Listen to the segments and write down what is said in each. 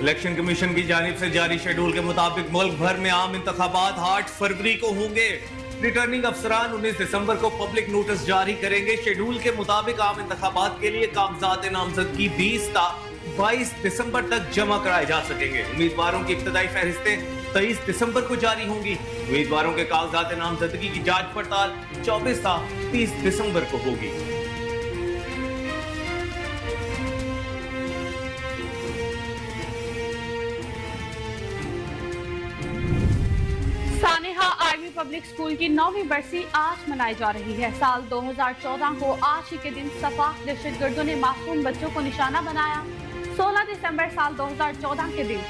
Election commission की जानिब से जारी शेड्यूल के मुताबिक मुल्क भर में आम इंतखाबात 8 फरवरी को होंगे। रिटर्निंग अफसरान 19 दिसंबर को पब्लिक नोटिस जारी करेंगे। शेड्यूल के मुताबिक आम इंतखाबात के लिए कागजात नामजदगी 22 दिसंबर तक जमा कराए जा सकेंगे। उम्मीदवारों की इब्तदाई फहरिस्तें 23 दिसंबर को जारी होंगी। उम्मीदवारों के कागजात नामजदगी की जांच पड़ताल 30 दिसंबर को होगी। सानेहा आर्मी पब्लिक स्कूल की 9वीं बरसी आज मनाई जा रही है। साल 2014 को आज ही के दिन सफाक दहशतगर्दों ने मासूम बच्चों को निशाना बनाया। 16 दिसंबर साल 2014 के दिन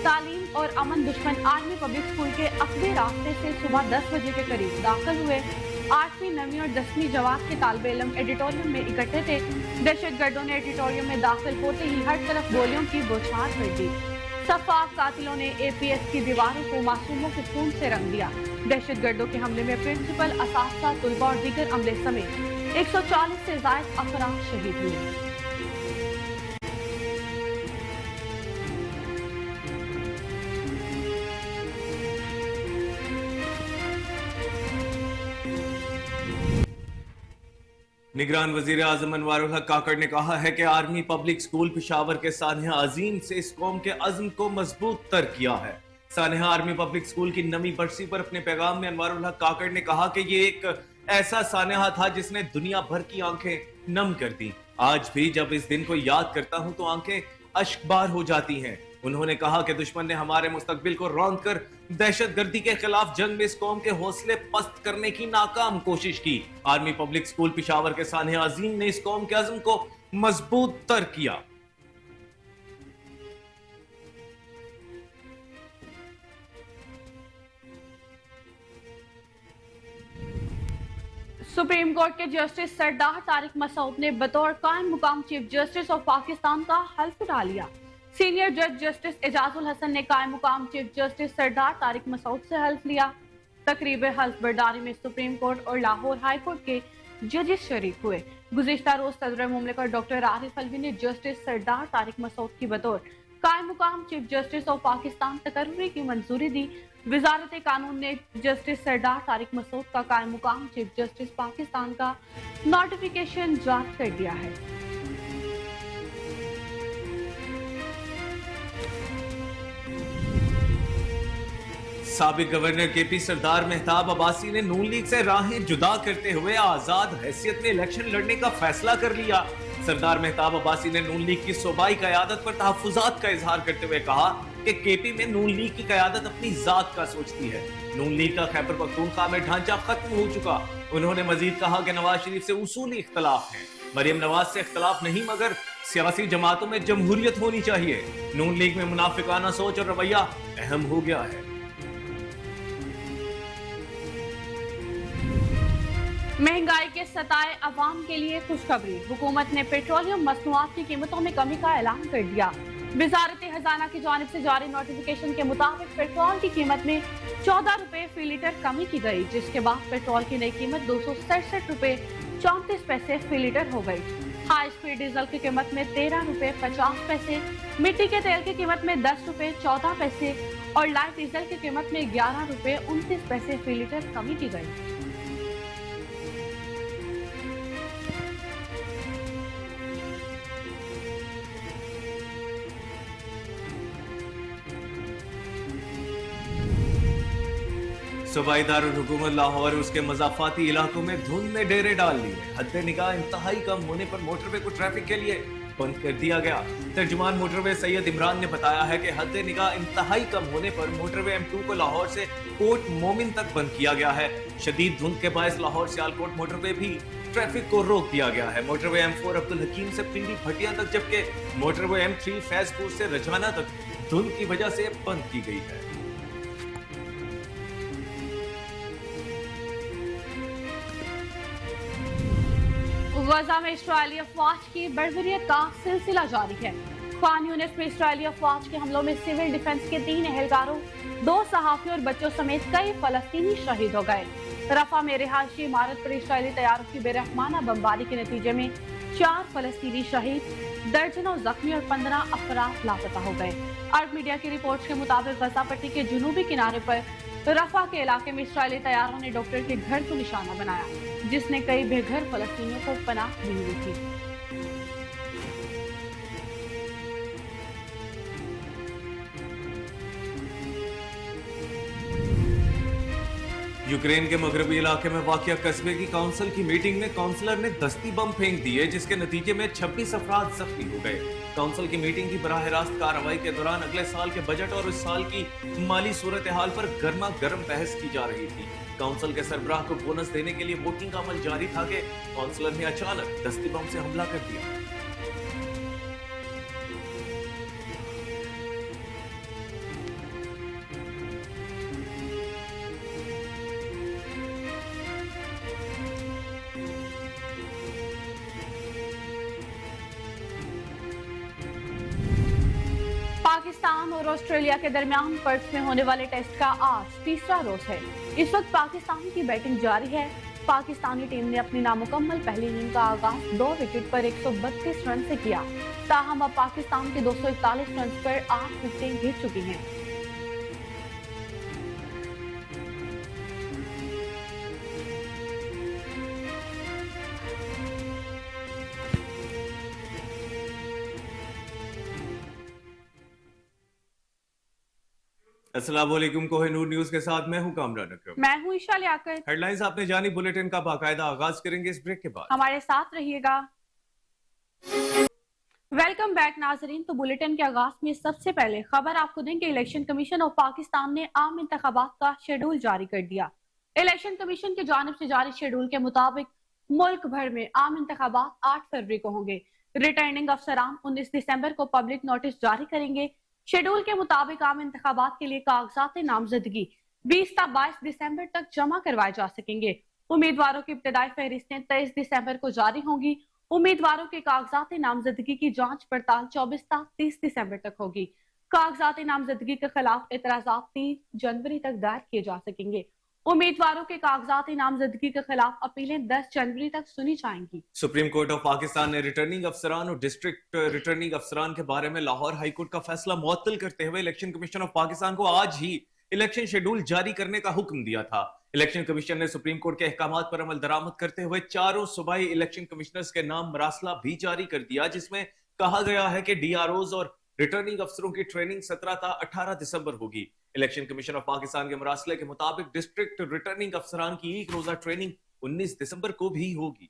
तालीम और अमन दुश्मन आर्मी पब्लिक स्कूल के अकबे रास्ते से सुबह 10 बजे के करीब दाखिल हुए। 8वीं, 9वीं और 10वीं जमात के तालिब इल्म एडिटोरियम में इकट्ठे थे। दहशतगर्दों ने एडिटोरियम में दाखिल होते ही हर तरफ गोलियों की बौछार कर दी। सफाक कातिलों ने एपीएस की दीवारों को मासूमों के खून से रंग दिया। दहशतगर्दों के हमले में प्रिंसिपल, असातिज़ा, तुलबा और दीगर अमले समेत 140 से ज़ायद अफराद शहीद हुए। निगरान वजीर आजम अनवारुल हक काकड़ ने कहा है कि आर्मी पब्लिक स्कूल पेशावर के सानिहा अजीम से इस कौम के अज़्म को मजबूत तर किया है। सानिहा आर्मी पब्लिक स्कूल की 9वीं बरसी पर अपने पैगाम में अनवारुल हक काकड़ ने कहा कि ये एक ऐसा सानिहा था जिसने दुनिया भर की आंखें नम कर दी। आज भी जब इस दिन को याद करता हूं तो आंखें अश्कबार हो जाती हैं। उन्होंने कहा कि दुश्मन ने हमारे मुस्तकबिल को रौंद कर दहशतगर्दी के खिलाफ जंग में इस कौम के हौसले पस्त करने की नाकाम कोशिश की। आर्मी पब्लिक स्कूल पेशावर के सानिहा अजीम ने इस कौम के अज़्म को मजबूत तर किया। सुप्रीम कोर्ट के जस्टिस सरदार तारिक मसूद ने बतौर कायम मुकाम चीफ जस्टिस ऑफ पाकिस्तान का हल्फ उठा लिया। सीनियर जज जस्टिस एजाजुल हसन ने कायम मुकाम चीफ जस्टिस सरदार तारिक मसूद से हल्फ लिया। तकरीब हल्फ बर्दारी में सुप्रीम कोर्ट और लाहौर हाई कोर्ट के जजेस शरीक हुए। गुज़िश्ता रोज सदर मुमलिकत डॉक्टर आरिफ अलवी ने जस्टिस सरदार तारिक मसूद की बतौर कायम मुकाम चीफ जस्टिस ऑफ पाकिस्तान तकर्री की मंजूरी दी। वजारत कानून ने जस्टिस सरदार तारिक मसूद का कायम मुकाम चीफ जस्टिस पाकिस्तान का नोटिफिकेशन जारी कर दिया है। साबिक गवर्नर केपी सरदार मेहताब अब्बासी ने नून लीग से राहें जुदा करते हुए आजाद हैसियत में इलेक्शन लड़ने का फैसला कर लिया। सरदार मेहताब अब्बासी ने नून लीग की सूबाई क़यादत पर तहफ़्फ़ुज़ात का इजहार करते हुए कहा कि केपी में नून लीग की क़यादत अपनी जात का सोचती है। नून लीग का खैबर पख्तूनख्वा में ढांचा खत्म हो चुका। उन्होंने मजीद कहा कि नवाज शरीफ से उसूली इख्तलाफ है, मरियम नवाज से इख्तलाफ नहीं, मगर सियासी जमातों में जमहूरियत होनी चाहिए। नून लीग में मुनाफिकाना सोच और रवैया अहम हो गया है। महंगाई के सताए अवाम के लिए खुशखबरी। हुकूमत ने पेट्रोलियम मसनूआत की कीमतों में कमी का ऐलान कर दिया। वजारत खजाना की जानिब से जारी नोटिफिकेशन के मुताबिक पेट्रोल की कीमत में 14 रुपए फी लीटर कमी की गई, जिसके बाद पेट्रोल की नई कीमत 267 रुपए 34 पैसे फी लीटर हो गई। हाई स्पीड डीजल की कीमत में 13 रुपए 50 पैसे, मिट्टी के तेल की कीमत में 10 रुपए 14 पैसे और लाइट डीजल की कीमत में 11 रुपए 29 पैसे फी लीटर कमी की गई। सूबाई दारुल हुकूमत लाहौर उसके मज़ाफ़ाती इलाकों में धुंध ने डेरे डाल लिए। हद निगाह इंतहाई कम होने पर मोटरवे को ट्रैफिक के लिए बंद कर दिया गया। तर्जुमान मोटरवे सैयद इमरान ने बताया है कि हद निगाह इंतहाई कम होने पर मोटरवे M2 को लाहौर से कोट मोमिन तक बंद किया गया है। शदीद धुंध के बायस लाहौर सियालकोट मोटरवे भी ट्रैफिक को रोक दिया गया है। मोटरवे M4 अब्दुल हकीम से पिंडी भटिया तक, जबकि मोटरवे M3 फैजपुर से रजाना तक धुंध की वजह से बंद की गई है। गजा में इस्राएली अफवाज की बर्बरियत का सिलसिला जारी है। खान यूनिस में इस्राएली अफवाज के हमलों में सिविल डिफेंस के 3 एहलकारों, 2 सहाफियों और बच्चों समेत कई फलस्तीनी शहीद हो गए। रफा में रिहायशी इमारत पर इस्राएली तैयारों की बेरहमाना बमबारी के नतीजे में 4 फलस्तीनी शहीद, दर्जनों जख्मी और 15 अफराद लापता हो गए। अरब मीडिया की रिपोर्ट के मुताबिक गजा पट्टी के जुनूबी किनारे पर रफा के इलाके में इस्राएली तैयारों ने डॉक्टर के घर को निशाना बनाया, जिसने कई बेघर फलस्तीनियों को पनाह दी हुई थी। यूक्रेन के मगरबी इलाके में वाक़िया कस्बे की काउंसिल की मीटिंग में काउंसलर ने दस्ती बम फेंक दिए, जिसके नतीजे में 26 अफराद जख्मी हो गए। काउंसिल की मीटिंग की बराह रास्त कार्रवाई के दौरान अगले साल के बजट और इस साल की माली सूरत हाल पर गर्मा गर्म बहस की जा रही थी। काउंसिल के सरबराह को बोनस देने के लिए वोटिंग का अमल जारी था कि काउंसलर ने अचानक दस्ती बम से हमला कर दिया। पाकिस्तान और ऑस्ट्रेलिया के दरमियान पर्थ में होने वाले टेस्ट का आज तीसरा रोज है। इस वक्त पाकिस्तान की बैटिंग जारी है। पाकिस्तानी टीम ने अपनी नामुकम्मल पहली इनिंग का आगाज 2 विकेट पर 132 रन से किया। ताहम अब पाकिस्तान के 241 रन पर 8 विकेटें गिर चुकी हैं। अस्सलाम वालेकुम, कोहिनूर न्यूज के साथ मैं हूं कामरान अकरम। मैं हूं ईशा लियाकत। हेडलाइंस आपने जानी, बुलेटिन का बाकायदा आगाज करेंगे इस ब्रेक के बाद। हमारे साथ रहिएगा। वेलकम बैक नाजरीन। तो बुलेटिन के आगाज में सबसे पहले खबर आपको दें कि इलेक्शन कमीशन ऑफ पाकिस्तान ने आम इंतखाबात का शेड्यूल जारी कर दिया। इलेक्शन कमीशन की जानिब से जारी शेड्यूल के मुताबिक मुल्क भर में आम इंतखाबात 8 फरवरी को होंगे। रिटर्निंग अफसरान 19 दिसंबर को पब्लिक नोटिस जारी करेंगे। शेड्यूल के मुताबिक आम इंतखाबात के लिए कागजात नामजदगी 20 ता 22 दिसंबर तक जमा करवाए जा सकेंगे। उम्मीदवारों की इब्तदाई फहरिस्तें 23 दिसंबर को जारी होंगी। उम्मीदवारों के कागजात नामजदगी की जांच पड़ताल 24 ता 30 दिसंबर तक होगी। कागजात नामजदगी के खिलाफ एतराजात 3 जनवरी तक दायर किए जा सकेंगे। उम्मीदवारों के कागजात नामजदगी के खिलाफ अपीलें 10 जनवरी तक सुनी जाएंगी। सुप्रीम कोर्ट ऑफ पाकिस्तान ने रिटर्निंग अफसरान और डिस्ट्रिक्ट रिटर्निंग अफसरान के बारे में लाहौर हाई कोर्ट का फैसला मुअत्तल करते हुए इलेक्शन कमीशन ऑफ पाकिस्तान को आज ही इलेक्शन शेड्यूल जारी करने का हुक्म दिया था। इलेक्शन कमीशन ने सुप्रीम कोर्ट के अहकामात पर अमल दरामद करते हुए 4 सूबाई इलेक्शन कमिश्नर्स के नाम मरासला भी जारी कर दिया, जिसमें कहा गया है कि डीआरओज और रिटर्निंग अफसरों की ट्रेनिंग 17 ता 18 दिसंबर होगी। इलेक्शन कमीशन ऑफ पाकिस्तान के मरासले के मुताबिक डिस्ट्रिक्ट रिटर्निंग अफसरान की एक रोजा ट्रेनिंग 19 दिसंबर को भी होगी।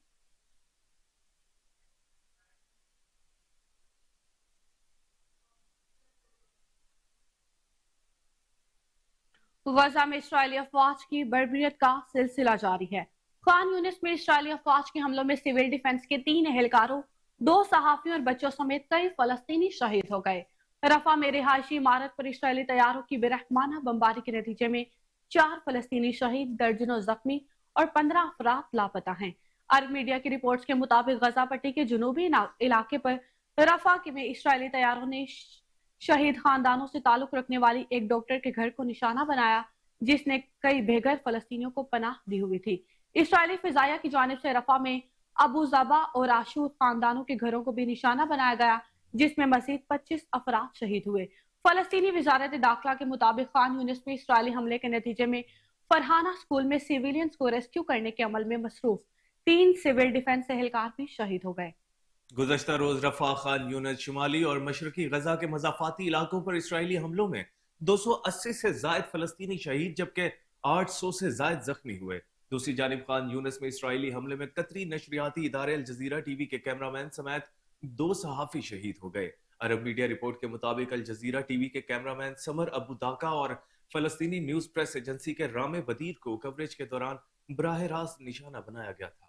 गजा में इस्राएली अफवाज की बर्बरियत का सिलसिला जारी है। खान यूनिस में इस्राएली अफवाज के हमलों में सिविल डिफेंस के 3 एहलकारों, 2 सहाफियों और बच्चों समेत कई फलस्तीनी शहीद हो गए। रफा में रिहायशी इमारत पर इस्राएली तैयारों की बेरहमाना बमबारी के नतीजे में 4 फलस्तीनी शहीद, दर्जनों जख्मी और 15 अफराद लापता हैं। अरब मीडिया की रिपोर्ट्स के मुताबिक गजा पट्टी के जुनूबी इलाके पर रफा में इस्राएली तैयारों ने शहीद खानदानों से ताल्लुक रखने वाली एक डॉक्टर के घर को निशाना बनाया, जिसने कई बेघर फलस्तीनियों को पनाह दी हुई थी। इस्राएली फिजाया की जानिब से रफा में अबू ज़बा और आशूर खानदानों के घरों को भी निशाना बनाया गया, जिसमें मजीद 25 अफराद शहीद हुए। फलस्तीनी वजारत दाखिला के मुताबिक खान यूनिस में इस्राएली हमले के नतीजे में फरहाना स्कूल में सिविलियंस को रेस्क्यू करने के अमल में मसरूफ 3 सिविल डिफेंस एहलकार भी शहीद हो गए। गुज़श्ता रोज रफा, खान यूनिस, शुमाली और मशरकी गजा के मज़ाफ़ाती इलाकों पर इस्राएली हमलों में 280 से जायद फलस्तीनी शहीद जबकि 800 से जायद जख्मी हुए। दूसरी जानिब खान यूनिस में इस्राएली हमले में कतरी नशरियाती इदारे अल जजीरा टीवी के कैमरामैन समेत 2 सहाफ़ी शहीद हो गए। अरब मीडिया रिपोर्ट के मुताबिक अल जजीरा टीवी के कैमरामैन समर अबू दाका और फलस्तीनी न्यूज प्रेस एजेंसी के रामे बदीर को कवरेज के दौरान बराह रास्त निशाना बनाया गया था।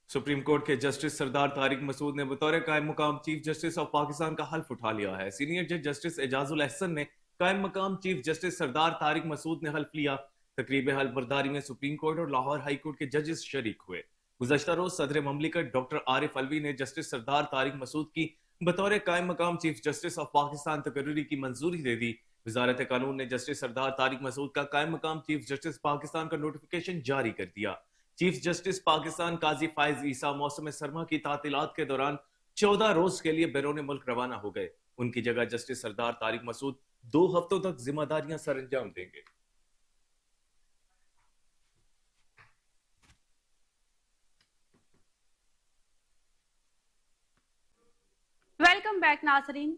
सुप्रीम कोर्ट के जस्टिस सरदार तारिक मसूद ने बतौर कायम मुकाम चीफ जस्टिस ऑफ पाकिस्तान का हल्फ उठा लिया है। सीनियर जज जस्टिस एजाजुल अहसन ने कायम मकाम चीफ जस्टिस सरदार तारिक मसूद ने हल्फ लिया। तकरीब हल्फ बर्दारी में सुप्रीम कोर्ट और लाहौर हाई कोर्ट के जजेस शरीक हुए। गुज़श्ता रोज सदर ममलिकत डॉक्टर आरिफ अलवी ने जस्टिस सरदार तारिक मसूद की बतौर कायम मकाम चीफ जस्टिस ऑफ पाकिस्तान तकर्री की मंजूरी दे दी। वजारत कानून ने जस्टिस सरदार तारिक मसूद का कायम मकाम चीफ जस्टिस पाकिस्तान का नोटिफिकेशन जारी कर दिया। चीफ जस्टिस पाकिस्तान काजी फाइज ईसा मौसम सरमा की तातीलात के दौरान 14 रोज के लिए बैरून मुल्क रवाना हो गए। उनकी जगह जस्टिस सरदार तारिक मसूद 2 हफ्तों तक जिम्मेदारियां सरंजाम देंगे। वेलकम बैक नाजरीन।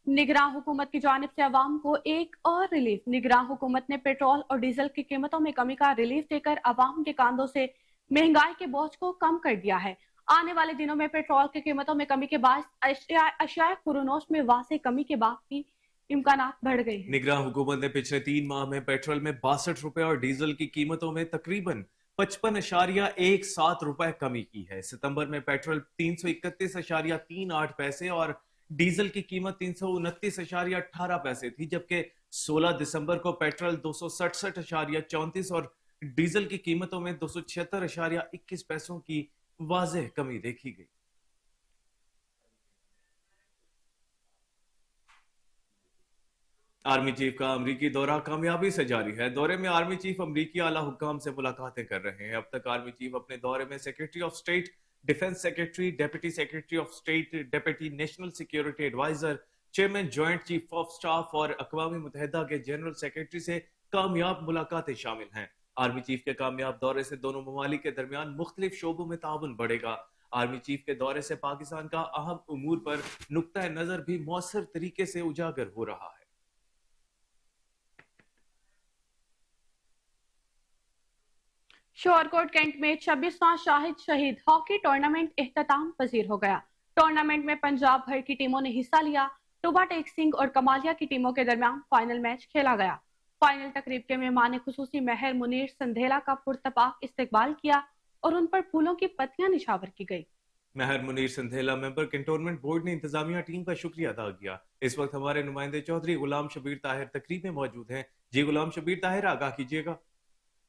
निगरान हुकूमत की जानिब से अवाम को एक और रिलीफ। निगरान हुकूमत ने पेट्रोल और डीजल की कीमतों में कमी का रिलीफ देकर अवाम के कांधों से महंगाई के बोझ को कम कर दिया है। आने वाले दिनों में पेट्रोल की कीमतों में कमी के बाद अशिया खुरूनोश में वासे कमी के बाद भी इम्कानात बढ़ गए हैं। निगरान हुकूमत ने पिछले 3 माह में पेट्रोल में 62 रुपए और डीजल की कीमतों में तकरीबन 55.17 रुपए कमी की है। सितंबर में पेट्रोल 331.38 पैसे और डीजल की कीमत 329.18 पैसे थी, जबकि 16 दिसंबर को पेट्रोल 267.34 और डीजल की कीमतों में 276.21 पैसों की वाज़ेह कमी देखी गई। आर्मी चीफ का अमरीकी दौरा कामयाबी से जारी है। दौरे में आर्मी चीफ अमरीकी आला हुक्काम से मुलाकातें कर रहे हैं। अब तक आर्मी चीफ अपने दौरे में secretary of state, defence secretary, deputy secretary of state, deputy national security adviser, chairman joint chief of staff और अक़वाम मुत्तहिदा के जनरल सेक्रेटरी से कामयाब मुलाकातें शामिल हैं। आर्मी चीफ के कामयाब दौरे से दोनों ममालिक के दरमियान मुख्तलिफ शोबों में ताउन बढ़ेगा। आर्मी चीफ के दौरे से पाकिस्तान का अहम उमूर पर नुक्ता नजर भी मौसर तरीके से उजागर हो रहा है। शोरकोट कैंट में 26वां शाहिद शहीद हॉकी टूर्नामेंट इख्तिताम पजीर हो गया। टूर्नामेंट में पंजाब भर की टीमों ने हिस्सा लिया। टोबा टेक सिंह और कमालिया की टीमों के दरमियान फाइनल मैच खेला गया। फाइनल तकरीब के मेहमान खुसूसी महर मुनीर संधेला का पुरतपाक इस्तकबाल किया और उन पर फूलों की पत्तियां निछावर की गई। महर मुनीर संधेला मेंबर कैंटोनमेंट बोर्ड ने इंतजामिया टीम का शुक्रिया अदा किया। इस वक्त हमारे नुमाइंदे चौधरी गुलाम शबीर ताहिर तकरीब में मौजूद हैं। जी गुलाम शबीर ताहिर, आगाह कीजिएगा।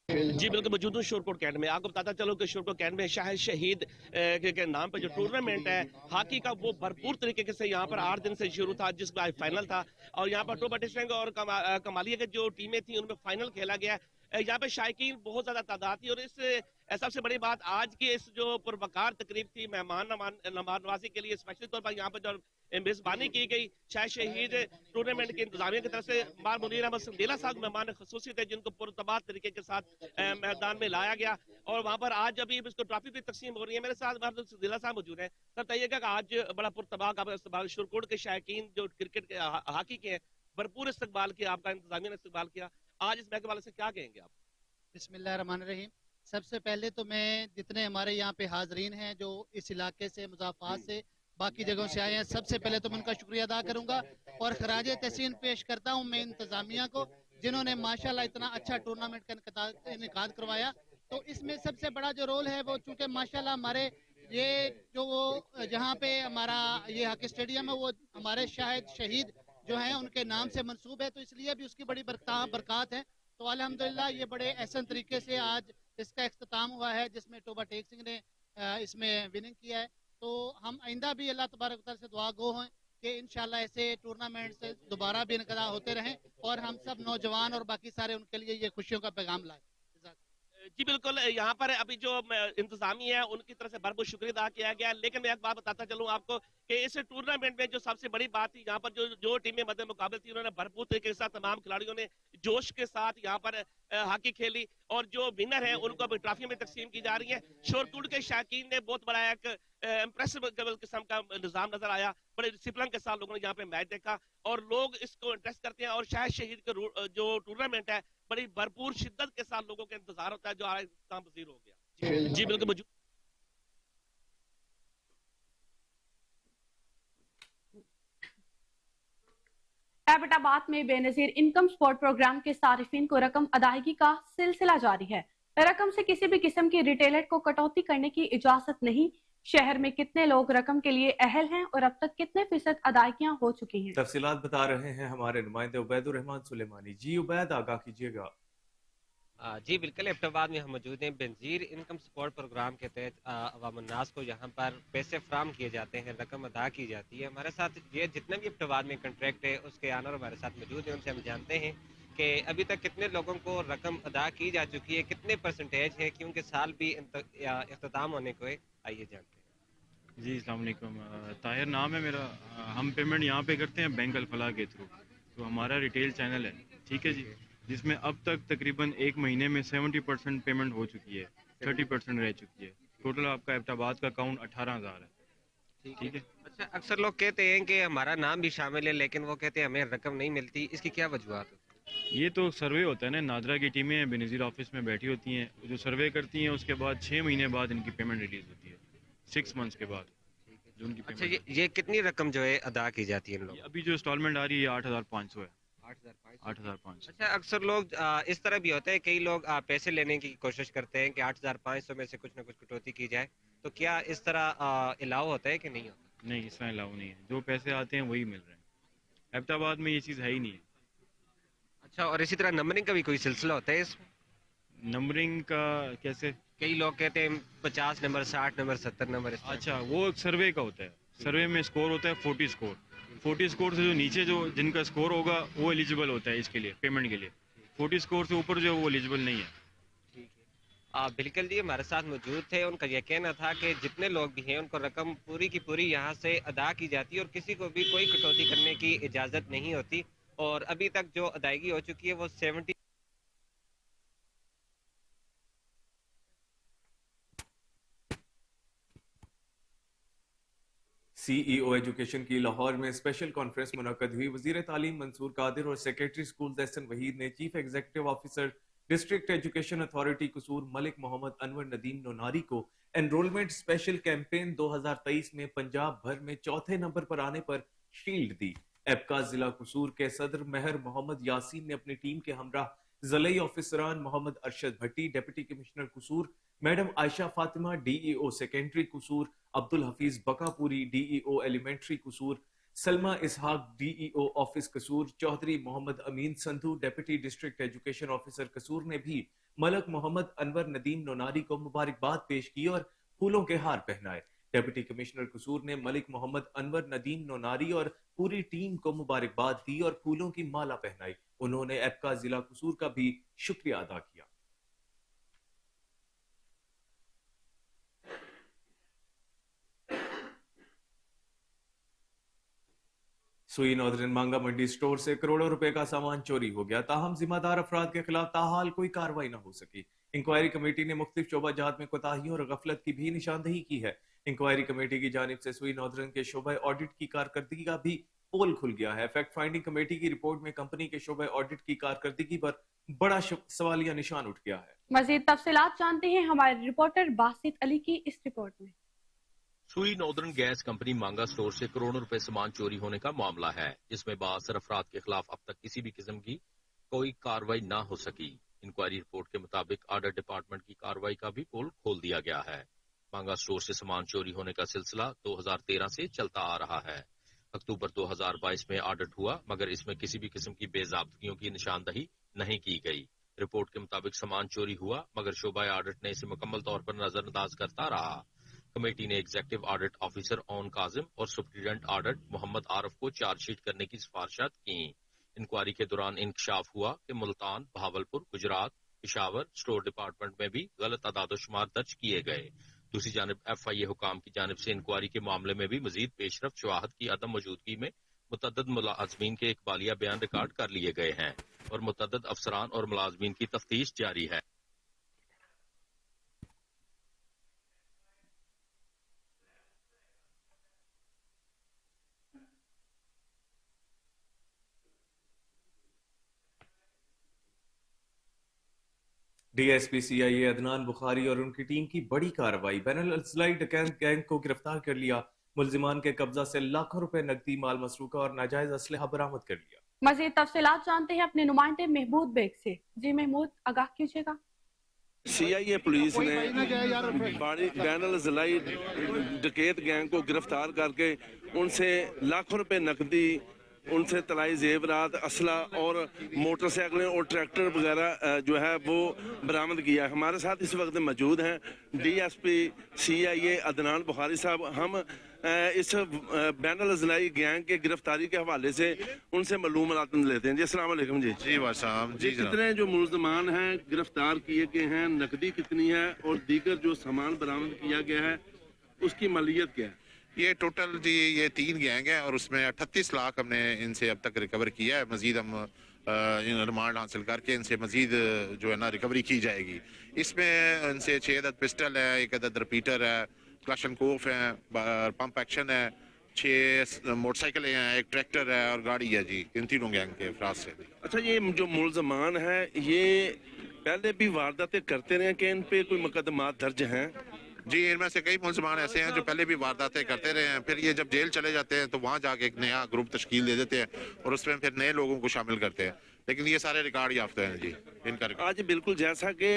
जी बिल्कुल मौजूद हूँ शोरकोट कैंट में। आपको बताता चलो कि शोरकोट कैंट में शाहिद शहीद के नाम पर जो टूर्नामेंट है हॉकी का, वो भरपूर तरीके से यहाँ पर 8 दिन से शुरू था, जिसका आज फाइनल था। और यहाँ पर टोबा टेक और कमालिया की जो टीमें थी उनमें फाइनल खेला गया। यहाँ पे शायकीन बहुत ज्यादा तादाद थी और इस सबसे बड़ी बात आज की इस जो पुरवकार तकरीब थी मेहमान नवाजी के लिए स्पेशली तौर पर यहाँ पर जो मेजबानी की गई शायद शहीद टूर्नामेंट के इंतजामिया की तरफ से मार मुनीर अहमद संदेला साहब मेहमान खसूसी थे, जिनको पुरतबाद तरीके के साथ मैदान में लाया गया। और वहाँ पर आज अभी इसको ट्रॉफी भी तकसीम हो रही है। मेरे साथ संदेला साहब मौजूद है। सर बताइएगा कि आज बड़ा पुरतबाक इस्तेमाल शोरकोट के शायकीन जो क्रिकेट के हॉकी के हैं भरपूर इस्तकबाल किया, आपका इंतजामिया ने इस्तकबाल किया, आज इस मैच के वाले से क्या कहेंगे आप? बिस्मिल्लाहिर्रहमानिर्रहीम। सबसे पहले तो मैं जितने हमारे यहाँ पे हाजरीन हैं जो इस इलाके से मुज़ाफ़ात से बाकी जगहों से आए हैं, सबसे पहले तो मैं उनका शुक्रिया अदा करूंगा और खराज तहसीन पेश करता हूँ मैं इंतजामिया को, जिन्होंने माशाल्लाह इतना अच्छा टूर्नामेंट का इनेकाद करवाया। तो इसमें सबसे बड़ा जो रोल है वो चूँकि माशाल्लाह हमारे ये जो वो जहाँ पे हमारा ये हॉकी स्टेडियम है वो हमारे शाहिद शहीद जो हैं उनके नाम से मंसूब है, तो इसलिए भी उसकी बड़ी बरकत है। तो अल्हम्दुलिल्लाह ये बड़े एहसन तरीके से आज इसका इख्तिताम हुआ है, जिसमें टोबा टेक सिंह ने इसमें विनिंग किया है। तो हम आइंदा भी अल्लाह तबारक व तआला से दुआ गो हैं कि इंशाल्लाह ऐसे टूर्नामेंट से दोबारा भी इनक़दा होते रहें और हम सब नौजवान और बाकी सारे उनके लिए ये खुशियों का पैगाम लाएं। जी बिल्कुल, यहाँ पर अभी जो इंतजामी है उनकी तरफ से भरपूर शुक्रिया अदा किया गया। लेकिन मैं एक बात बताता चलूँ आपको कि इस टूर्नामेंट में जो सबसे बड़ी बात थी, यहाँ पर जो टीमें मद्दे मुकाबले थी उन्होंने भरपूर तरीके के साथ तमाम खिलाड़ियों ने जोश के साथ यहाँ पर हॉकी खेली और जो विनर है उनको अभी ट्रॉफी में तकसीम की जा रही है। शोरकोट के शायकीन ने बहुत बड़ा एक इम्प्रेसिव किस्म का निजाम नजर आया, बड़े डिसिप्लिन के साथ लोगों ने यहाँ पे मैच देखा और लोग इसको इंटरेस्ट करते हैं। और शायद शहीद का जो टूर्नामेंट है बड़ी भरपूर शिद्दत के साथ लोगों का इंतजार होता है, जो आज इख्तिताम पजीर हो गया। जी बिल्कुल मौजूद एबटाबाद में बेनजीर इनकम सपोर्ट प्रोग्राम के सारिफिन को रकम अदायगी का सिलसिला जारी है। रकम से किसी भी किस्म की रिटेलर को कटौती करने की इजाजत नहीं। शहर में कितने लोग रकम के लिए अहल हैं और अब तक कितने फीसद अदायगियां हो चुकी हैं? तफसीलात बता रहे हैं हमारे नुमाइंदे उबैदुर रहमान सुलेमानी। जी उबैद, आगाह कीजिएगा। جی بالکل، ایبٹ میں ہم موجود ہیں. بنظیر انکم سپورٹ پروگرام کے تحت عوام الناس کو یہاں پر پیسے فراہم کیے جاتے ہیں، رقم ادا کی جاتی ہے. ہمارے ساتھ یہ جتنے بھی ایبٹ میں کنٹریکٹ ہے اس کے آنر ہمارے ساتھ موجود ہیں. ان سے ہم جانتے ہیں کہ ابھی تک کتنے لوگوں کو رقم ادا کی جا چکی ہے، کتنے پرسنٹیج ہے، کیونکہ سال بھی اختتام ہونے کو ہے. آئیے جانتے ہیں. جی السلام علیکم. طاہر نام ہے میرا. ہم پیمنٹ یہاں پہ کرتے ہیں بینک الفلاح کے تھرو. تو ہمارا ریٹیل چینل ہے، ٹھیک ہے جی، جس میں اب تک تقریباً ایک مہینے میں 70% پیمنٹ ہو چکی ہے، 30% رہ چکی ہے. ٹوٹل آپ کا ایبٹ آباد کا اکاؤنٹ 18,000 ہے. ٹھیک ہے. اچھا، اکثر لوگ کہتے ہیں کہ ہمارا نام بھی شامل ہے لیکن وہ کہتے ہیں ہمیں رقم نہیں ملتی، اس کی کیا وجوہات ہوتی ہیں؟ یہ تو سروے ہوتا ہے نا، نادرا کی ٹیمیں بنظیر آفس میں بیٹھی ہوتی ہیں، جو سروے کرتی ہیں. اس کے بعد 6 مہینے بعد ان کی پیمنٹ ریلیز ہوتی ہے، 6 منتھس کے بعد جو ان کی اچھا، پیمنٹ. یہ کتنی رقم جو ہے ادا کی جاتی ہے ان لوگوں؟ ابھی جو انسٹالمنٹ آ رہی ہے 8,500 ہے. 8,500. اچھا، اکثر لوگ اس طرح بھی ہوتا ہے، کئی لوگ پیسے لینے کی کوشش کرتے ہیں کہ 8,500 میں سے کچھ نہ کچھ کٹوتی کی جائے، تو کیا اس طرح الاؤ ہوتا ہے کہ نہیں ہوتا؟ نہیں، اس طرح الاؤ نہیں ہے. جو پیسے آتے ہیں وہی مل رہے ہیں. ایبٹ آباد میں یہ چیز ہے ہی نہیں ہے. اچھا، اور اسی طرح نمبرنگ کا بھی کوئی سلسلہ ہوتا ہے اس میں؟ نمبرنگ کا کیسے؟ کئی لوگ کہتے ہیں 50 نمبر، 60 نمبر، 70 نمبر اس طرح. اچھا، وہ ایک سروے کا ہوتا ہے. سروے میں اسکور ہوتا ہے 40 اسکور. 40 اسکور سے جو نیچے جو جن کا اسکور ہوگا وہ ایلیجیبل ہوتا ہے اس کے لیے، پیمنٹ کے لیے. 40 اسکور سے اوپر جو ہے وہ ایلیجیبل نہیں ہے. بالکل جی، ہمارے ساتھ موجود تھے. ان کا یہ کہنا تھا کہ جتنے لوگ بھی ہیں ان کو رقم پوری کی پوری یہاں سے ادا کی جاتی ہے اور کسی کو بھی کوئی کٹوتی کرنے کی اجازت نہیں ہوتی. اور ابھی تک جو ادائیگی ہو چکی ہے وہ 70. سی ای او ایجوکیشن کی لاہور میں اسپیشل کانفرنس منعقد ہوئی. وزیر تعلیم منصور قادر اور سیکریٹری اسکولز احسن وحید نے chief executive officer district education authority Kasur Malik Muhammad Anwar Nadeem Nonari کو انرولمنٹ اسپیشل کیمپین 2023 میں پنجاب بھر میں چوتھے نمبر پر آنے پر شیلڈ دی. ایبکا ضلع قصور کے صدر مہر محمد یاسین نے اپنی ٹیم کے ہمراہ ضلعی آفیسران Muhammad Arshad Bhatti deputy commissioner Kasur, madam Ayesha Fatima D E O secondary Kasur, Abdul Hafeez Bakapuri D E O elementary Kasur, Salma Ishaq D E O office Kasur, Chaudhry Muhammad Amin Sandhu deputy district education officer Kasur نے بھی ملک محمد انور ندیم نوناری کو مبارکباد پیش کی اور پھولوں کے ہار پہنائے. ڈپٹی کمشنر قصور نے ملک محمد انور ندیم نوناری اور پوری ٹیم کو مبارکباد دی اور پھولوں کی مالا پہنائی. انہوں نے ایبکا ضلع قصور کا بھی شکریہ ادا کیا. سوئی ناردرن مانگا منڈی سٹور سے کروڑوں روپے کا سامان چوری ہو گیا، تاہم ذمہ دار افراد کے خلاف تاحال کوئی کارروائی نہ ہو سکی. انکوائری کمیٹی نے مختلف شعبہ جات میں کوتاہیوں اور غفلت کی بھی نشاندہی کی ہے. انکوائری کمیٹی کی جانب سے سوئی ناردرن کے شعبہ آڈٹ کی کارکردگی کا بھی پول کھل گیا ہے. فیکٹ فائنڈنگ کمیٹی کی رپورٹ میں کمپنی کے شعبہ آڈٹ کی کارکردگی پر بڑا سوالیہ نشان اٹھ گیا ہے. مزید تفصیلات جانتے ہیں ہمارے رپورٹر باسط علی کی اس رپورٹ میں. سوئی ناردرن گیس کمپنی مانگا سٹور سے کروڑوں روپے سامان چوری ہونے کا معاملہ ہے، جس میں بااثر افراد کے خلاف اب تک کسی بھی قسم کی کوئی کارروائی نہ ہو سکی. انکوائری رپورٹ کے مطابق آڈٹ ڈپارٹمنٹ کی کارروائی کا بھی پول کھول دیا گیا ہے. مانگا سٹور سے سامان چوری ہونے کا سلسلہ 2013 سے چلتا آ رہا ہے. اکتوبر 2022 میں آڈٹ ہوا مگر اس میں کسی بھی قسم کی بے ضابطگیوں کی نشاندہی نہیں کی گئی. رپورٹ کے مطابق سامان چوری ہوا مگر شعبہ آڈٹ نے اسے مکمل طور پر نظر انداز کرتا رہا. کمیٹی نے ایگزیکٹو آڈٹ آفیسر اون کاظم اور سپرنٹینڈنٹ آڈٹ محمد عارف کو چارج شیٹ کرنے کی سفارشات کیں. انکوائری کے دوران انکشاف ہوا کہ ملتان، بہاولپور، گجرات، پشاور سٹور ڈپارٹمنٹ میں بھی غلط اعداد و شمار درج کیے گئے. دوسری جانب ایف آئی اے حکام کی جانب سے انکوائری کے معاملے میں بھی مزید پیش رفت شواہد کی عدم موجودگی میں متعدد ملازمین کے اقبالیہ بیان ریکارڈ کر لیے گئے ہیں اور متعدد افسران اور ملازمین کی تفتیش جاری ہے. ڈی ایس پی سی آئی اے عدنان بخاری اور ان کی ٹیم کی بڑی کارروائی، بین الاضلاعی ڈکینت گینگ کو گرفتار کر لیا. ملزمان کے قبضہ سے لاکھوں روپے نقدی، مال مسروقہ اور ناجائز اسلحہ برآمد کر لیا. مزید تفصیلات جانتے ہیں اپنے نمائندے محمود بیگ سے. جی محمود، آگاہ کیجیے گا. سی آئی اے پولیس نے بین الاضلاعی ڈکیت گینگ کو گرفتار کر کے ان سے لاکھوں روپے نقدی، उनसे तलाई जेवरात, असला और मोटरसाइकिलें और ट्रैक्टर वगैरह जो है वो बरामद किया है। हमारे साथ इस वक्त मौजूद हैं DSP CIA अदनान बुखारी साहब। हम इस बैनुल अज़लाई गैंग के गिरफ्तारी के हवाले से उनसे मालूमात लेते हैं। जी अस्सलाम वालेकुम जी। जी साहब जी जनाब। कितने जो मुलजमान हैं गिरफ्तार किए गए हैं, नकदी कितनी है और दीगर जो सामान बरामद किया गया है उसकी मालियत क्या है? ये टोटल जी ये 3 गैंग है और उसमें 38 लाख हमने इनसे अब तक रिकवर किया है। मजीद हम रिमांड हासिल करके इनसे मजीद जो है ना रिकवरी की जाएगी। इसमें इनसे 6 अदद पिस्टल है, 1 अदद रिपीटर है, क्लशनकोफ है, पंप एक्शन है, 6 मोटरसाइकिलें हैं, 1 ट्रैक्टर है और गाड़ी है जी, इन तीनों गैंग के अफराद से। अच्छा, ये जो मुलजमान है ये पहले भी वारदातें करते रहे कि इन पे कोई मुकदमात दर्ज हैं? जी, इनमें से कई मुलजमान ऐसे हैं जो पहले भी वारदातें करते रहे हैं, फिर ये जब जेल चले जाते हैं तो वहाँ जाके एक नया ग्रुप तश्कील दे देते हैं और उसमें फिर नए लोगों को शामिल करते हैं। लेकिन ये सारे रिकॉर्ड याफ्ता हैं जी इनका। आज बिल्कुल जैसा कि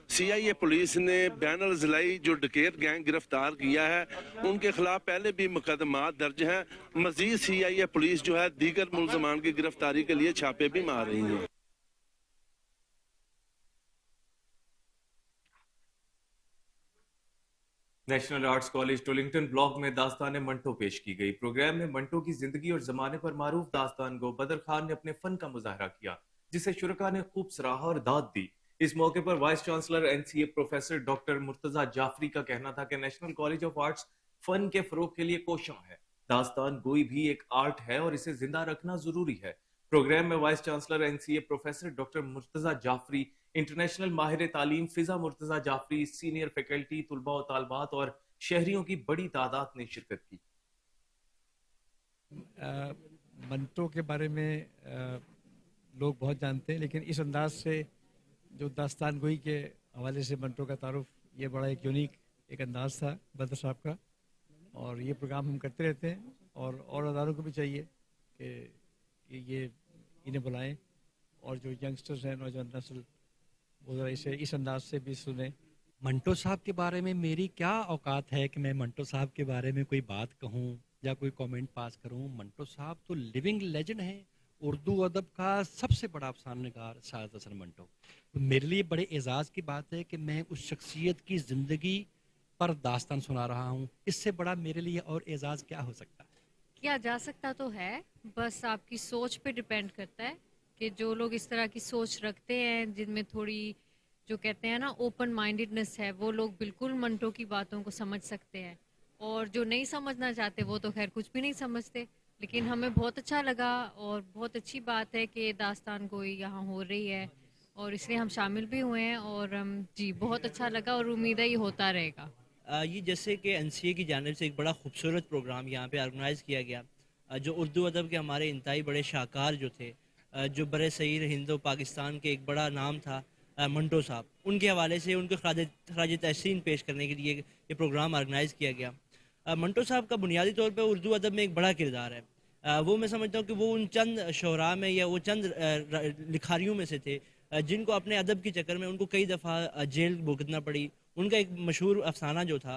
CIA पुलिस ने बैनुल अज़लाई जो डकैत गैंग गिरफ्तार किया है उनके खिलाफ पहले भी मुकदमात दर्ज हैं। मजीद CIA पुलिस जो है दीगर मुलजमान की गिरफ्तारी के लिए छापे भी मार रही है। नेशनल आर्ट्स कॉलेज टोलिंगटन ब्लॉक में दास्तान मंटो पेश की गई। प्रोग्राम में मंटो की जिंदगी और जमाने पर मारूफ दास्तान गो बदर खान ने अपने फन का मुजाहरा किया, जिसे शुरका ने खूब सराहा और दाद दी। इस मौके पर vice chancellor NCA professor doctor Murtaza Jafri का कहना था कि नेशनल कॉलेज ऑफ आर्ट्स फन के फरोग के लिए कोशां है। दास्तान गोई भी एक आर्ट है और इसे जिंदा रखना जरूरी है। प्रोग्राम में vice chancellor NCA professor doctor Murtaza Jafri, international माहिर तालीम फिजा मुर्तजा जाफरी, सीनियर फैकल्टी, तुलबा और तालबात और शहरियों की बड़ी तादाद ने शिरकत की। मंटो के बारे में लोग बहुत जानते हैं, लेकिन इस अंदाज से जो दास्तान गोई के हवाले से मंटो का तारुफ, ये बड़ा एक यूनिक एक अंदाज था बदर साहब का। और ये प्रोग्राम हम करते रहते हैं और अदारों को भी चाहिए कि ये इन्हें बुलाएं और जो यंगस्टर्स हैं, नौजवान नस्ल, वो ज़रा इसे इस अंदाज से भी सुने। मंटो साहब के बारे में मेरी क्या औकात है कि मैं मंटो साहब के बारे में कोई बात कहूँ या कोई कमेंट पास करूँ। मंटो साहब तो लिविंग लेजेंड हैं, उर्दू अदब का सबसे बड़ा अफसाननिगार सादत हसन मंटो। तो मेरे लिए बड़े एजाज़ की बात है कि मैं उस शख्सियत की ज़िंदगी पर दास्तान सुना रहा हूँ। इससे बड़ा मेरे लिए और एजाज़ क्या हो सकता है? किया जा सकता तो है, बस आपकी सोच पे डिपेंड करता है कि जो लोग इस तरह की सोच रखते हैं, जिनमें थोड़ी जो कहते हैं ना ओपन माइंडेडनेस है, वो लोग बिल्कुल मंटो की बातों को समझ सकते हैं। और जो नहीं समझना चाहते वो तो खैर कुछ भी नहीं समझते। लेकिन हमें बहुत अच्छा लगा और बहुत अच्छी बात है कि दास्तान गोई यहाँ हो रही है और इसलिए हम शामिल भी हुए हैं। और जी बहुत अच्छा लगा और उम्मीद है ये होता रहेगा। ये जैसे कि NCA की जानिब से एक बड़ा खूबसूरत प्रोग्राम यहाँ पे ऑर्गेनाइज़ किया गया, जो उर्दू अदब के हमारे इंतहाई बड़े शाहकार जो थे, जो बड़े सईर हिंद पाकिस्तान के एक बड़ा नाम था मंटो साहब, उनके हवाले से उनको खराज तहसीन पेश करने के लिए ये प्रोग्राम ऑर्गेनाइज़ किया गया। मंटो साहब का बुनियादी तौर पर उर्दू अदब में एक बड़ा किरदार है। वो मैं समझता हूँ कि वो उन चंद शोरा में या वो चंद लिखारियों में से थे जिनको अपने अदब के चक्कर में उनको कई दफ़ा जेल भुगतना पड़ी। उनका एक मशहूर अफसाना जो था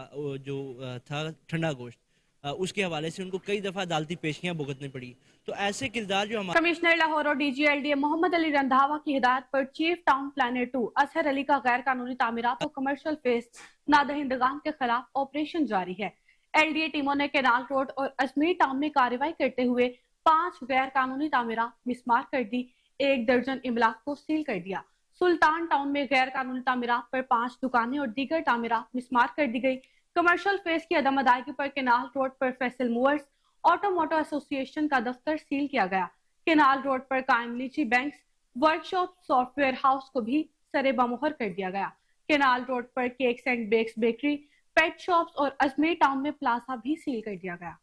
ठंडा गोश्त, उसके हवाले से उनको कई दफ़ा अदालती पेशियां भुगतनी पड़ी। तो ऐसे किरदार जो हमारे कमिश्नर लाहौर और DG-LDA मोहम्मद अली रंधावा की हिदायत पर chief town planner 2 Azhar Ali का गैर कानूनी तामीरात और कमर्शियल फेस नादहिंदगान के खिलाफ ऑपरेशन जारी है। LDA टीमों ने केनाल रोड और अजमेर टाउन में कार्रवाई करते हुए 5 गैर कानूनी तामीरात मिसमार कर दी, 1 दर्जन इमलाक को सील कर दिया। सुल्तान टाउन में गैर कानूनी तामीरात पर 5 दुकानें और दीगर तामीरात मिसमार कर दी गई। कमर्शियल फेस की अदम अदायगी पर केनाल रोड पर फैसल मूवर्स ऑटोमोटो एसोसिएशन का दफ्तर सील किया गया। केनाल रोड पर कायम लीची बैंक्स, वर्कशॉप, सॉफ्टवेयर हाउस को भी सरे बमोहर कर दिया गया। केनाल रोड पर cakes and bakes bakery, pet shops और अजमेर टाउन में प्लाजा भी सील कर दिया गया।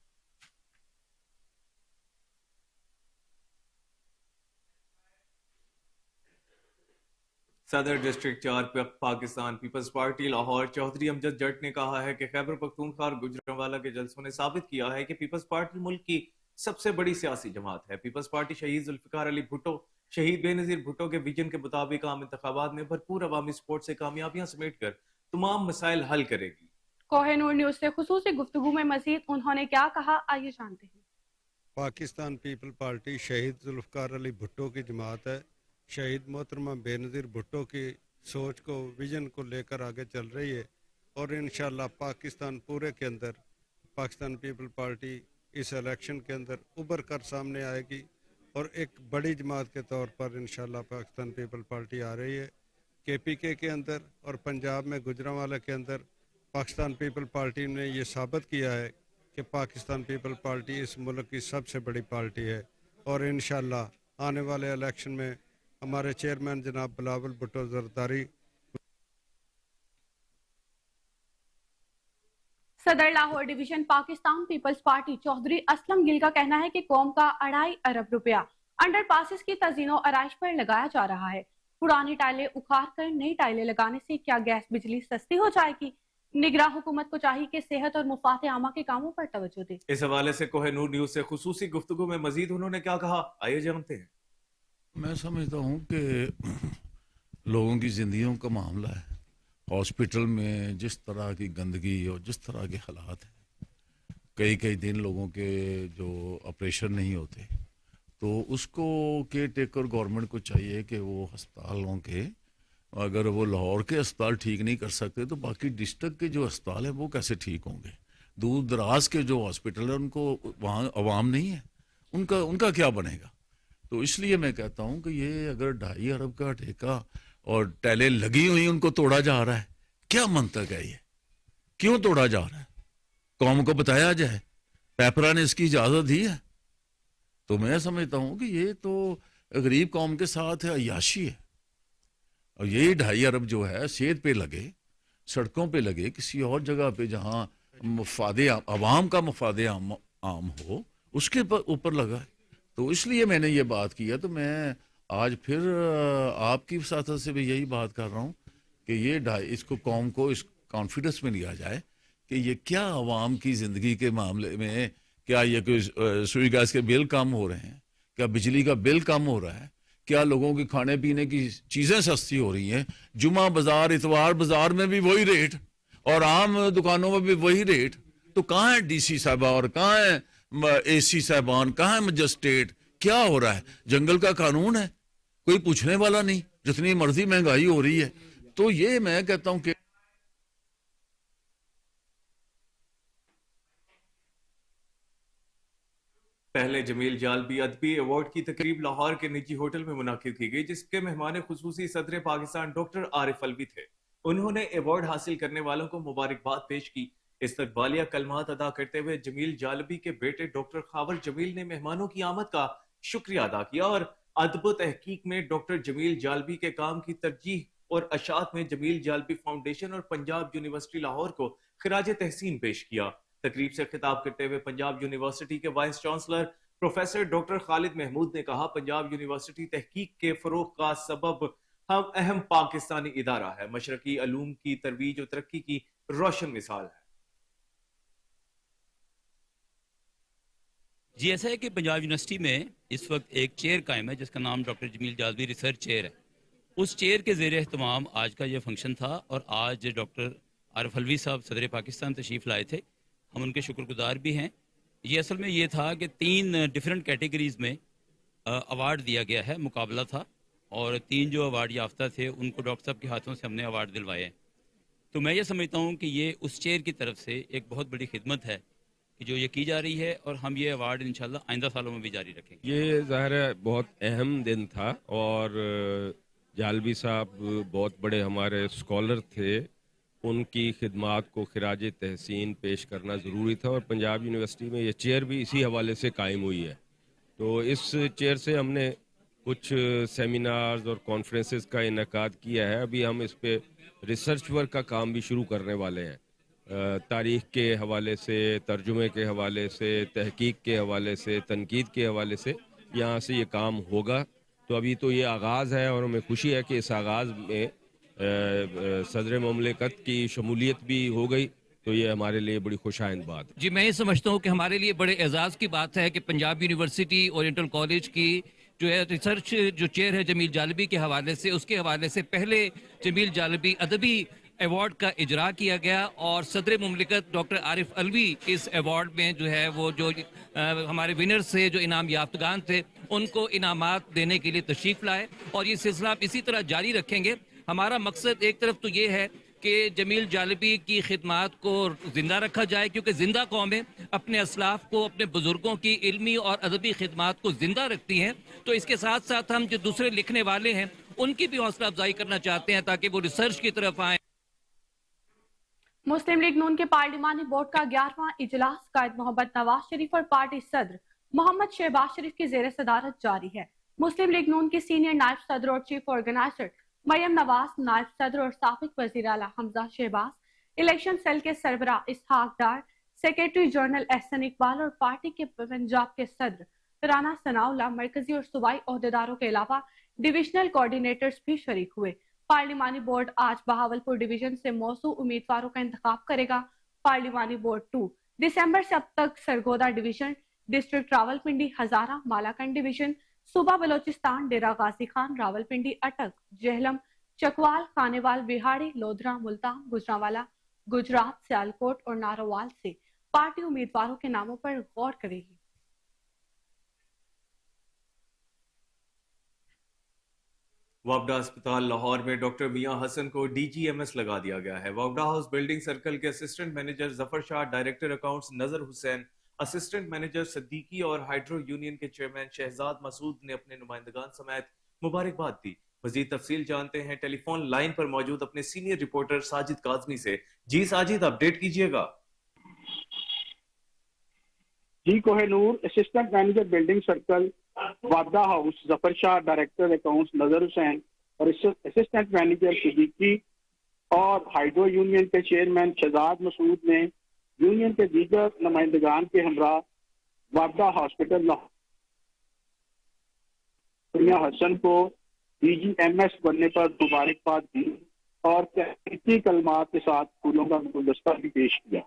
सदर district 4 Pakistan peoples party Lahore Chaudhry Amjad Jatt ने कहा है कि खैबर पख्तूनख्वा और गुजरांवाला के जलसों ने साबित किया है कि पीपल्स पार्टी मुल्क की सबसे बड़ी सियासी जमात है। पीपल्स पार्टी शहीद जुल्फिकार अली भुट्टो, शहीद बेनजीर भुट्टो के विजन के मुताबिक आम इंतखाबात में भरपूर अवामी सपोर्ट से कामयाबियां समेट कर तमाम मसाइल हल करेगी। कोहिनूर न्यूज से खुसूसी गुफ्तगू में मजीद उन्होंने क्या कहा, आइए जानते हैं। पाकिस्तान पीपल पार्टी शहीद जुल्फ़कार अली भुट्टो की जमात है। शहीद मोहतरमा बेनज़ीर भुट्टो की सोच को, विजन को लेकर आगे चल रही है और इंशाअल्लाह पाकिस्तान पूरे के अंदर पाकिस्तान पीपल पार्टी इस इलेक्शन के अंदर उभर कर सामने आएगी और एक बड़ी जमात के तौर पर इंशाअल्लाह पाकिस्तान पीपल पार्टी आ रही है। KPK के अंदर और पंजाब में गुजरांवाला के अंदर पाकिस्तान पीपल पार्टी ने ये साबित किया है कि पाकिस्तान पीपल पार्टी इस मुल्क की सबसे बड़ी पार्टी है और इंशाअल्लाह आने वाले इलेक्शन में हमारे चेयरमैन जनाब बिलावल भुट्टो जरदारी। सदर Lahore division Pakistan peoples party Chaudhry Aslam Gill का कहना है कि कौम का 2.5 अरब रुपया अंडर पासिस की तज़ीनो आराइश पर लगाया जा रहा है। पुरानी टाइलें उखाड़ कर नई टाइलें लगाने से क्या गैस बिजली सस्ती हो जाएगी? निगरान हुकूमत को चाहिए कि सेहत और मुफात आमा के कामों पर तवज्जो दे। इस हवाले से कोहिनूर न्यूज से खुसूसी गुफ्तगू में मजीद उन्होंने क्या कहा, आइए जानते हैं। मैं समझता हूँ कि लोगों की जिंदगियों का मामला है। हॉस्पिटल में जिस तरह की गंदगी और जिस तरह के हालात हैं, कई दिन लोगों के जो ऑपरेशन नहीं होते, तो उसको केयर टेकर गवर्नमेंट को चाहिए कि वो अस्पतालों के, अगर वो लाहौर के अस्पताल ठीक नहीं कर सकते तो बाकी डिस्ट्रिक्ट के जो अस्पताल हैं वो कैसे ठीक होंगे। दूर दराज के जो हॉस्पिटल है उनको वहाँ अवाम नहीं है, उनका क्या बनेगा। तो इसलिए मैं कहता हूँ कि ये अगर 2.5 अरब का ठेका और टाइलें लगी हुई उनको तोड़ा जा रहा है, क्या मंतक है ये, क्यों तोड़ा जा रहा है? कौम को बताया जाए, पेपरा ने इसकी इजाज़त दी है। तो मैं समझता हूँ कि ये तो गरीब कौम के साथ है, अय्याशी है। और यही 2.5 अरब जो है सेहत पे लगे, सड़कों पे लगे, किसी और जगह पे जहाँ मफादे आवाम का मफादे आम हो उसके ऊपर लगा है। तो इसलिए मैंने ये बात की है। तो मैं आज फिर आपकी वसातत से भी यही बात कर रहा हूँ कि ये इसको कौम को इस कॉन्फिडेंस में लिया जाए कि ये क्या आवाम की ज़िंदगी के मामले में, क्या ये कोई सुई गैस के बिल कम हो रहे हैं, क्या बिजली का बिल कम हो रहा है, क्या लोगों की खाने पीने की चीज़ें सस्ती हो रही हैं। जुमा बाज़ार, इतवार बाज़ार में भी वही रेट और आम दुकानों में भी वही रेट। तो कहाँ है DC साहबा और कहाँ है AC साहबान, कहाँ है मजिस्ट्रेट, क्या हो रहा है? जंगल का कानून है, कोई पूछने वाला नहीं, जितनी मर्जी महंगाई हो रही है। तो ये मैं कहता हूँ कि पहले जमील जालबी अदबी अवार्ड की तकरीब लाहौर के निजी होटल में मुनाकिद की गई, जिसके मेहमान खुसूसी सदर पाकिस्तान डॉक्टर आरिफ अलवी थे। उन्होंने अवार्ड हासिल करने वालों को मुबारकबाद पेश की। इस्तकबालिया कलमात अदा करते हुए जमील जालबी के बेटे डॉक्टर खावर जमील ने मेहमानों की आमद का शुक्रिया अदा किया और अदब तहकीक में डॉक्टर जमील जालबी के काम की तरजीह और अशात में जमील जालबी फाउंडेशन और पंजाब यूनिवर्सिटी लाहौर को खिराज तहसीन पेश किया। तकरीब से खिताब करते हुए पंजाब यूनिवर्सिटी के vice chancellor professor doctor Khalid Mahmood ने कहा, पंजाब यूनिवर्सिटी तहकीक के फरोग का सबब हम अहम पाकिस्तानी इदारा है, मशरकी अलूम की तरवीज और तरक्की की रोशन मिसाल है। जी ऐसा है कि पंजाब यूनिवर्सिटी में इस वक्त एक चेयर कायम है जिसका नाम डॉक्टर जमील जालबी रिसर्च चेयर है। उस चेयर के ज़ेर एहतमाम आज का ये फंक्शन था और आज डॉक्टर आरिफ अलवी साहब सदर पाकिस्तान तशरीफ़ लाए थे। हम उनके शुक्रगुजार भी हैं। ये असल में ये था कि 3 डिफरेंट कैटेगरीज़ में अवार्ड दिया गया है, मुकाबला था और 3 जो अवार्ड याफ्ता थे उनको डॉक्टर साहब के हाथों से हमने अवार्ड दिलवाए हैं। तो मैं ये समझता हूँ कि ये उस चेयर की तरफ से एक बहुत बड़ी खिदमत है कि जो ये की जा रही है और हम ये अवार्ड इंशाल्लाह आइंदा सालों में भी जारी रखेंगे। ये ज़ाहिर है बहुत अहम दिन था और जालबी साहब बहुत बड़े हमारे स्कॉलर थे, उनकी खिदमात को खिराज तहसीन पेश करना ज़रूरी था और पंजाब यूनिवर्सिटी में ये चेयर भी इसी हवाले से कायम हुई है। तो इस चेयर से हमने कुछ सेमिनार्स और कॉन्फ्रेंसेस का इनेकाद किया है। अभी हम इस पे रिसर्च वर्क का काम भी शुरू करने वाले हैं, तारीख़ के हवाले से, तर्जुमे के हवाले से, तहकीक के हवाले से, तनकीद के हवाले से यहाँ से ये काम होगा। तो अभी तो ये आगाज़ है और हमें खुशी है कि इस आगाज़ में सदर ममलिकत की शमूलियत भी हो गई, तो ये हमारे लिए बड़ी खुशाइंद बात है। जी मैं ये समझता हूँ कि हमारे लिए बड़े एजाज़ की बात है कि पंजाब यूनिवर्सिटी ओरिएंटल कॉलेज की जो है रिसर्च जो चेयर है जमील जालबी के हवाले से, उसके हवाले से पहले जमील जालबी अदबी ایوارڈ کا اجرا کیا گیا اور صدر مملکت ڈاکٹر عارف الوی اس ایوارڈ میں جو ہے وہ جو ہمارے ونر سے جو انعام یافتگان تھے ان کو انعامات دینے کے لیے تشریف لائے اور یہ سلسلہ آپ اسی طرح جاری رکھیں گے. ہمارا مقصد ایک طرف تو یہ ہے کہ جمیل جالبی کی خدمات کو زندہ رکھا جائے کیونکہ زندہ قومیں اپنے اسلاف کو اپنے بزرگوں کی علمی اور ادبی خدمات کو زندہ رکھتی ہیں. تو اس کے ساتھ ساتھ ہم جو دوسرے لکھنے والے ہیں ان کی بھی حوصلہ افزائی کرنا چاہتے ہیں تاکہ وہ ریسرچ کی طرف آئیں. مسلم لیگ نون کے پارلیمانی بورڈ کا 11واں اجلاس قائد محمد نواز شریف اور پارٹی صدر محمد شہباز شریف کی زیر صدارت جاری ہے. مسلم لیگ نون کی سینئر نائب صدر اور چیف آرگنائزر مریم نواز، نائب صدر اور سابق وزیر اعلیٰ حمزہ شہباز، الیکشن سیل کے سربراہ اسحاق ڈار، سیکریٹری جنرل احسن اقبال اور پارٹی کے پنجاب کے صدر رانا ثناءاللہ، مرکزی اور صوبائی عہدیداروں کے علاوہ ڈویژنل کوارڈینیٹرز بھی شریک ہوئے. پارلیمانی بورڈ آج بہاولپور ڈویژن سے موزوں امیدواروں کا انتخاب کرے گا. پارلیمانی بورڈ 2 دسمبر سے اب تک Sargodha division, district Rawalpindi, Hazara, Malakand division, صوبہ بلوچستان، ڈیرہ غازی خان، راولپنڈی، اٹک، جہلم، چکوال، خانیوال، وہاڑی، لودھرا، ملتان، گجرانوالا، گجرات، سیالکوٹ اور نارووال سے پارٹی امیدواروں کے ناموں پر غور کرے گی. وابڈا اسپتال لاہور میں ڈاکٹر میاں حسن کو ڈی جی ایم ایس لگا دیا گیا ہے. وابڈا ہاؤس بلڈنگ سرکل کے اسسٹنٹ مینیجر ظفر شاہ، ڈائریکٹر اکاؤنٹس نظر حسین، اسسٹنٹ مینیجر صدیقی اور ہائیڈرو یونین کے چیئرمین شہزاد مسعود نے اپنے نمائندگان سمیت مبارکباد دی. مزید تفصیل جانتے ہیں ٹیلی فون لائن پر موجود اپنے سینئر رپورٹر ساجد کاظمی سے. جی ساجد، اپڈیٹ کیجئے گا. جی Kohinoor, assistant manager building circle وابڈا house Zafar Shah, director accounts Nazar Hussain اور اسسٹنٹ مینیجر صدیقی اور ہائیڈرو یونین کے چیئرمین شہزاد مسعود نے یونین کے دیگر نمائندگان کے ہمراہ وابڈا ہاسپٹل میاں حسن کو ڈی جی ایم ایس بننے پر مبارکباد دی اور تحقیقی کلمات کے ساتھ پھولوں کا گلدستہ بھی پیش کیا.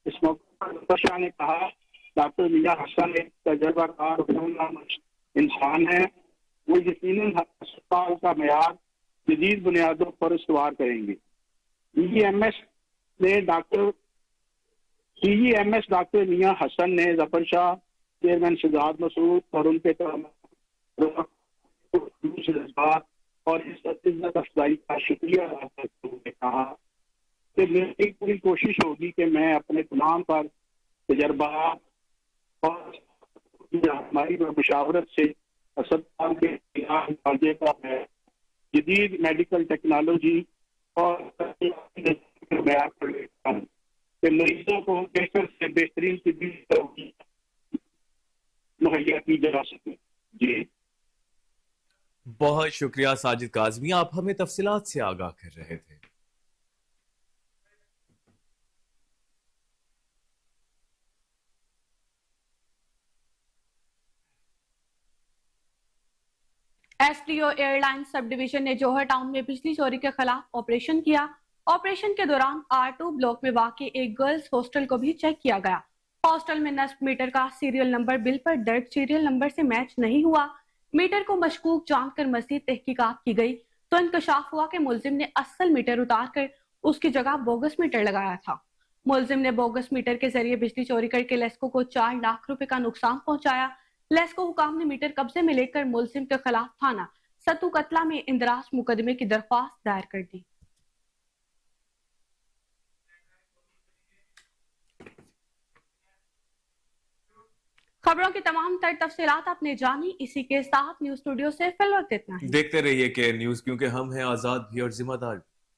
اس موقع پر ظفر شاہ نے کہا ڈاکٹر میاں حسن ایک تجربہ کار انسان ہے. وہ یقیناً ہسپتال کا معیار جدید بنیادوں پر استوار کریں گے. D G M S doctor Mian Hassan نے ظفر شاہ، چیئرمین شہزاد مسعود اور ان کے جذبات اور عزت افزائی کا شکریہ ادا کرتے ہوئے کہا کہ میری پوری کوشش ہوگی کہ میں اپنے تمام پر تجربات اور ہماری مشاورت سے اسپتال کے معالجے کا جدید میڈیکل ٹیکنالوجی اور معیار پر لیتا ہوں کہ مریضوں کو بہتر سے بہترین طبی مہیا کی جا سکے. جی بہت شکریہ ساجد کاظمی، آپ ہمیں تفصیلات سے آگاہ کر رہے تھے. S T O airline sub division نے جوہر ٹاؤن میں بجلی چوری کے خلاف آپریشن کیا. آپریشن کے دوران R2 بلاک میں واقع ایک گرلز ہاسٹل کو بھی چیک کیا گیا. ہاسٹل میں نصب میٹر کا سیریل نمبر بل پر درج سیریل نمبر سے میچ نہیں ہوا. میٹر کو مشکوک جان کر مزید تحقیقات کی گئی تو انکشاف ہوا کہ ملزم نے اصل میٹر اتار کر اس کی جگہ بوگس میٹر لگایا تھا. ملزم نے بوگس میٹر کے ذریعے بجلی چوری کر کے لیسکو کو 4 لاکھ روپے کا نقصان پہنچایا. لیسکو حکام نے میٹر قبضے میں لے کر ملزم کے خلاف تھانہ ستو قتلہ میں اندراج مقدمے کی درخواست دائر کر دی. خبروں کی تمام تر تفصیلات آپ نے جانی. اسی کے ساتھ نیوز اسٹوڈیو سے فی الوقت اتنا ہی. دیکھتے رہیے کہ نیوز، کیونکہ ہم ہیں آزاد بھی اور ذمہ دار.